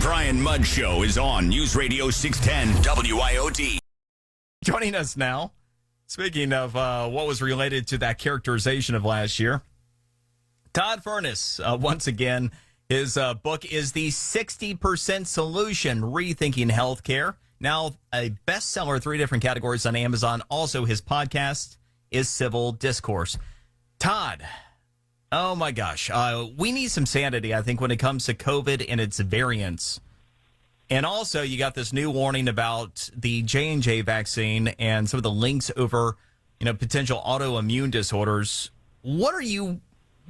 Brian Mudd Show is on News Radio 610 WIOD. Joining us now, speaking of what was related to that characterization of last year, Todd Furniss, once again, his book is The 60% Solution, Rethinking Healthcare. Now, a bestseller, 3 different categories on Amazon. Also, his podcast is Civil Discourse. Todd, oh my gosh, we need some sanity, I think, when it comes to COVID and its variants. And also, you got this new warning about the J&J vaccine and some of the links over, potential autoimmune disorders. What are you...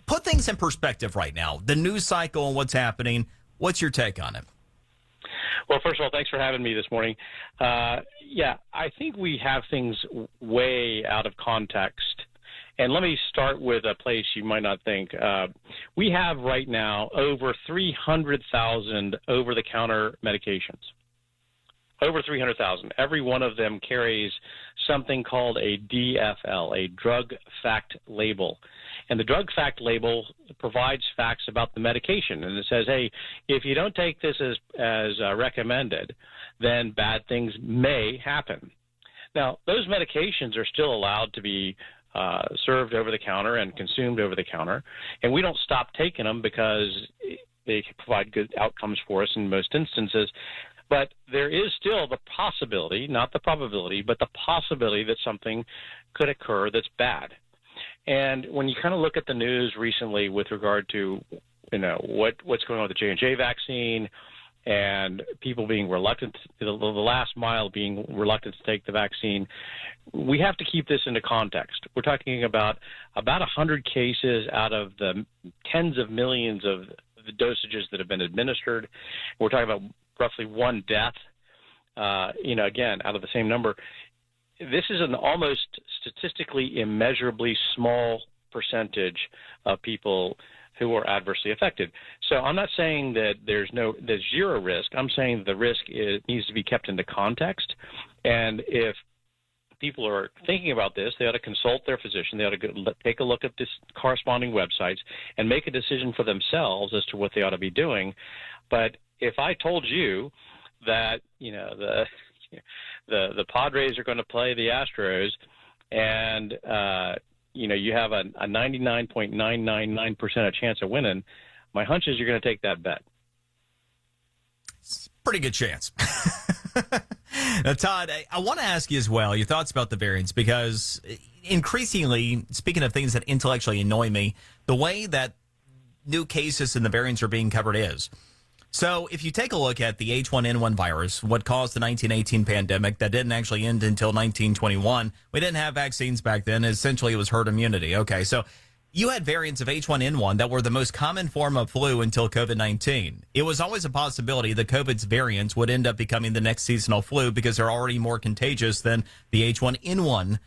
Put things in perspective right now. The news cycle and what's happening. What's your take on it? Well, first of all, thanks for having me this morning. I think we have things way out of context. And let me start with a place you might not think. We have right now over 300,000 over-the-counter medications. Over 300,000. Every one of them carries something called a DFL, a drug fact label. And the drug fact label provides facts about the medication. And it says, hey, if you don't take this as recommended, then bad things may happen. Now, those medications are still allowed to be served over the counter and consumed over the counter. And we don't stop taking them because they provide good outcomes for us in most instances. But there is still the possibility, not the probability, but the possibility that something could occur that's bad. And when you kind of look at the news recently with regard to, what's going on with the J&J vaccine and people being reluctant, the last mile being reluctant to take the vaccine, we have to keep this into context. We're talking about 100 cases out of the tens of millions of the dosages that have been administered. We're talking about roughly 1 death, again, out of the same number. This is an almost statistically immeasurably small percentage of people who are adversely affected. So I'm not saying that there's zero risk. I'm saying the risk needs to be kept into context. And if people are thinking about this, they ought to consult their physician. They ought to take a look at this corresponding websites and make a decision for themselves as to what they ought to be doing. But if I told you that, the Padres are going to play the Astros and, you have a 99.999% chance of winning, my hunch is you're going to take that bet. It's a pretty good chance. Now, Todd, I want to ask you as well your thoughts about the variants, because increasingly, speaking of things that intellectually annoy me, the way that new cases and the variants are being covered is. So if you take a look at the H1N1 virus, what caused the 1918 pandemic that didn't actually end until 1921, we didn't have vaccines back then. Essentially, it was herd immunity. Okay, so you had variants of H1N1 that were the most common form of flu until COVID-19. It was always a possibility that COVID's variants would end up becoming the next seasonal flu because they're already more contagious than the H1N1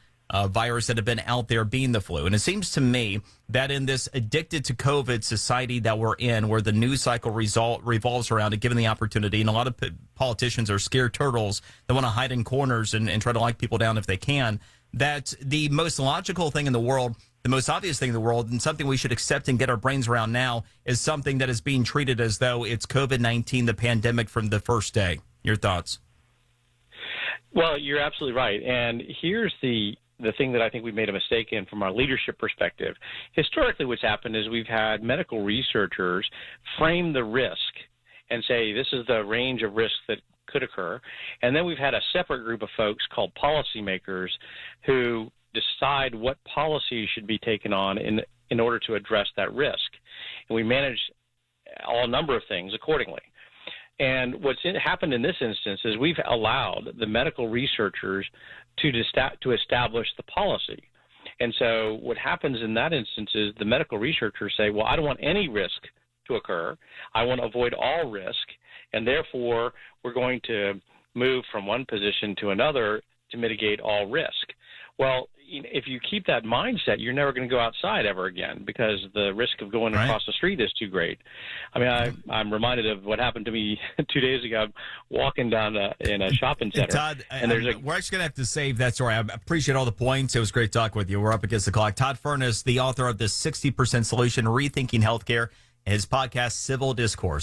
virus that have been out there being the flu. And it seems to me that in this addicted to COVID society that we're in, where the news cycle revolves around it, given the opportunity, and a lot of politicians are scared turtles that want to hide in corners and try to lock people down if they can, that the most logical thing in the world, the most obvious thing in the world, and something we should accept and get our brains around now, is something that is being treated as though it's COVID-19, the pandemic from the first day. Your thoughts? Well, you're absolutely right. And here's the thing that I think we made a mistake in from our leadership perspective. Historically, what's happened is we've had medical researchers frame the risk and say this is the range of risk that could occur. And then we've had a separate group of folks called policymakers who decide what policies should be taken on in order to address that risk. And we manage a number of things accordingly. And what's happened in this instance is we've allowed the medical researchers to establish the policy. And so what happens in that instance is the medical researchers say, well, I don't want any risk to occur. I want to avoid all risk, and therefore we're going to move from one position to another to mitigate all risk. Well, if you keep that mindset, you're never going to go outside ever again because the risk of going across the street is too great. I mean, I'm reminded of what happened to me 2 days ago. I'm walking down in a shopping center. Todd, and we're actually going to have to save that story. I appreciate all the points. It was great talking with you. We're up against the clock. Todd Furniss, the author of the 60% Solution, Rethinking Healthcare, and his podcast, Civil Discourse.